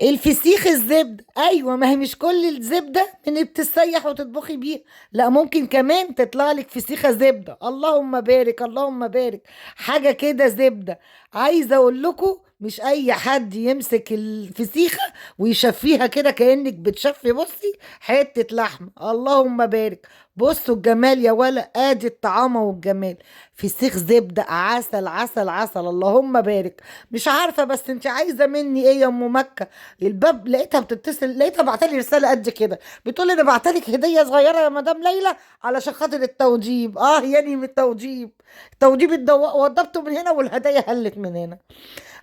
الفسيخ الزبدة، ايوه، ما هي مش كل الزبدة من بتسيح وتطبخي بيها، لا ممكن كمان تطلع لك فسيخة زبدة. اللهم بارك اللهم بارك، حاجة كده زبدة. عايزة اقول لكم مش اي حد يمسك الفسيخة ويشفيها كده كأنك بتشفي، بصي، حتة لحم. اللهم بارك. بصوا الجمال يا ولا، ادي الطعامة والجمال. فسيخ زبدة، عسل عسل عسل، اللهم بارك. مش عارفة بس انت عايزة مني ايه يا ام مكة؟ الباب لقيتها بتتصل، لقيتها بعتلي رساله قد كده، بتقول لي انا بعتلك هديه صغيره يا مدام ليلى علشان خاطر التوجيب. اه يعني من التوجيب، التوجيب وضبته من هنا والهدايا هلت من هنا.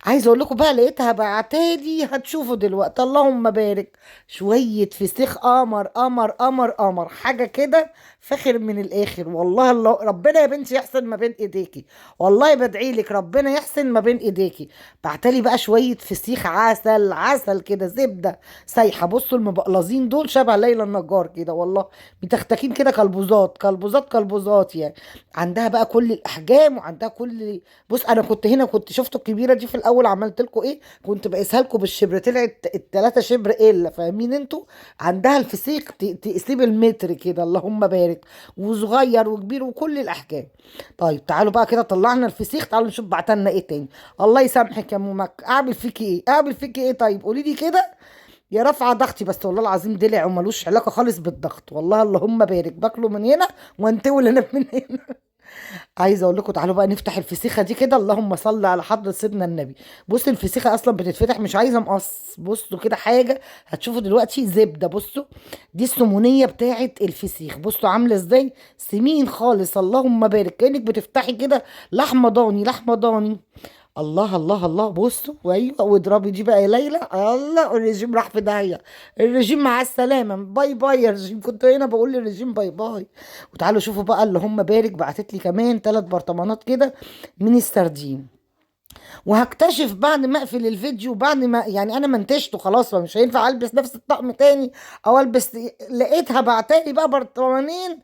عايزه اقول لكم بقى لقيتها بعتالي، هتشوفوا دلوقتي. اللهم بارك. شويه فسيخ، قمر قمر قمر قمر، حاجه كده فاخر من الاخر. والله الله، ربنا يا بنتي يحسن ما بين ايديكي. والله بدعي لك ربنا يحسن ما بين ايديكي. بعتلي بقى شويه فسيخ عسل عسل كده، زبده سايحه. بصوا المبقلزين دول شبه ليلى النجار كده والله، متختكين كده، كلبوزات كلبوزات كلبوزات يعني. عندها بقى كل الاحجام وعندها كل. بص انا كنت هنا، كنت شفتوا الكبيره دي في الاول، عملت لكم ايه؟ كنت بقيسها لكم بالشبر، طلعت التلاتة شبر الا، فاهمين انتوا؟ عندها الفسيخ تقسيه بالمتر كده. اللهم بارك. وصغير وكبير وكل الاحجام. طيب تعالوا بقى كده، طلعنا الفسيخ، تعالوا نشوف بعتلنا ايه تاني. الله يسامحك يا ام مكة، اعمل فيكي ايه؟ اعمل فيكي ايه؟ طيب قولي لي كده. يا رافعه ضغطي، بس والله العظيم دلع وملوش علاقه خالص بالضغط، والله اللهم بارك، باكله من هنا وانتول انا من هنا. عايزه اقول لكم تعالوا بقى نفتح الفسيخه دي كده. اللهم صل على حضره سيدنا النبي. بصوا الفسيخه اصلا بتتفتح، مش عايزه مقص. بصوا كده حاجه هتشوفوا دلوقتي زبده. بصوا دي السمونيه بتاعه الفسيخ، بصوا عامله ازاي، سمين خالص. اللهم بارك، كانك بتفتحي كده لحمه ضاني لحمه ضاني. الله الله الله. بصوا وايوه، واضربي دي بقى يا ليلى. الله الرجيم راح في داهيه، الرجيم مع السلامه، باي باي يا رجيم. كنت هنا بقول للرجيم باي باي. وتعالوا شوفوا بقى، اللي هم بارك بعتت لي كمان 3 برطمانات كده من السردين. وهكتشف بعد ما اقفل الفيديو، بعد ما يعني انا منتجته خلاص، فمش هينفع البس نفس الطقم تاني او البس. لقيتها بعتالي بقى برطمانين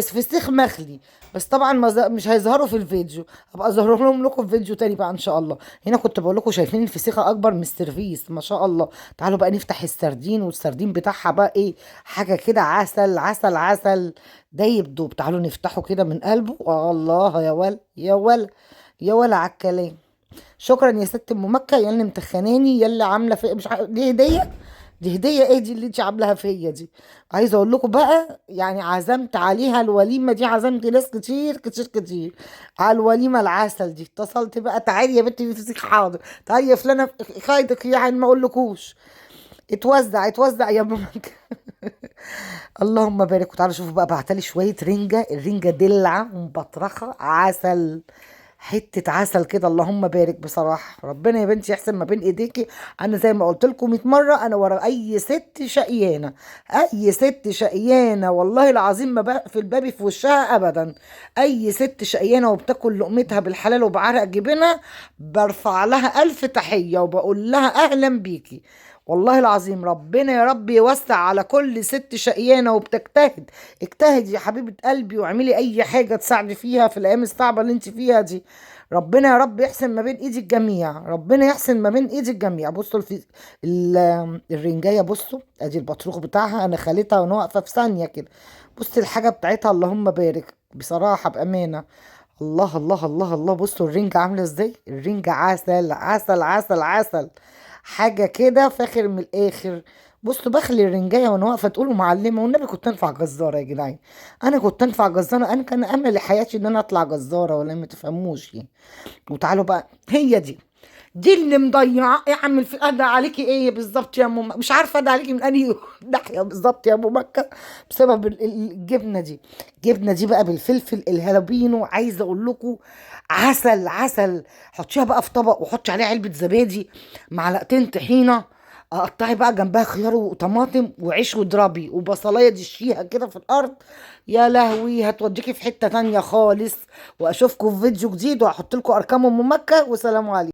فسيخ مخلي. بس طبعا مش هيظهروا في الفيديو، هبقى اظهرهم لكم في فيديو تاني بقى ان شاء الله. هنا كنت بقول لكم شايفين الفسيخه اكبر من السيرفيس، ما شاء الله. تعالوا بقى نفتح السردين، والسردين بتاعها بقى ايه، حاجه كده عسل عسل عسل، دايب دوب. تعالوا نفتحه كده من قلبه. الله يا ولا يا ولا يا ولا على الكلام. شكرا يا ست ام مكه، يا اللي متخناني، يا اللي عامله في مش دي هديه. دي هديه ايه دي اللي انت عاملاها فيا دي؟ عايزه اقول لكم بقى يعني عزمت عليها الوليمه دي، عزمت ناس كتير كتير كتير على الوليمه العسل دي. اتصلت بقى، تعالي يا بنتي في فسيخ، حاضر. تعالي يا فلانه خايدك يعني ما اقولكوش. اتوزع اتوزع يا ام مكه. اللهم بارك. وتعالوا شوفوا بقى، بعتلي شويه رنجه، الرنجه دلعه ومبطرخه عسل، حته عسل كده. اللهم بارك. بصراحه ربنا يا بنتي يحسن ما بين ايديكي. انا زي ما قلت لكم 100 مره، انا ورا اي ست شقيانه، اي ست شقيانه والله العظيم ما بقفل بابي في وشها ابدا. اي ست شقيانه وبتاكل لقمتها بالحلال وبعرق جبينها، برفع لها الف تحيه وبقول لها اهلا بيكي. والله العظيم ربنا يا رب يوسع على كل ست شقيانة وبتجتهد. اجتهدي يا حبيبة قلبي، واعملي اي حاجة تساعدي فيها في الايام الصعبة اللي انت فيها دي. ربنا يا رب يحسن ما بين ايد الجميع، ربنا يحسن ما بين ايد الجميع. بصوا الرنجاية، بصوا ادي البطروخ بتاعها، انا خليتها وانا واقفة في ثانية كده. بصي الحاجة بتاعتها، اللهم بارك بصراحة بأمانة. الله الله الله الله. بصوا الرنجة عاملة ازاي، الرنجة عسل عسل عسل عسل، حاجة كده فاخر من الآخر. بصوا بخلي الرنجاية وانا واقفة تقولوا معلمة، والنبي كنت انفع جزارة يا جدعان. انا كنت انفع جزارة، انا كان امل حياتي ان انا اطلع جزارة، ولا ما تفهموش يعني. وتعالوا بقى، هي دي اللي مضيعه. اعمل في ادى عليكي ايه بالظبط يا ام مش عارفه ادى عليكي من انهي ناحيه بالظبط يا ام مكه، بسبب الجبنه دي. الجبنه دي بقى بالفلفل الهالبينو، عايزه اقول لكم عسل عسل. حطيها بقى في طبق وحطي عليها علبه زبادي، معلقتين طحينه، قطعي بقى جنبها خيار وطماطم وعيش واضربي، وبصلايه دشيها كده في الارض. يا لهوي هتوديكي في حته تانية خالص. واشوفكم في فيديو جديد، وهحط لكم ارقام ام مكه، وسلام عليكم.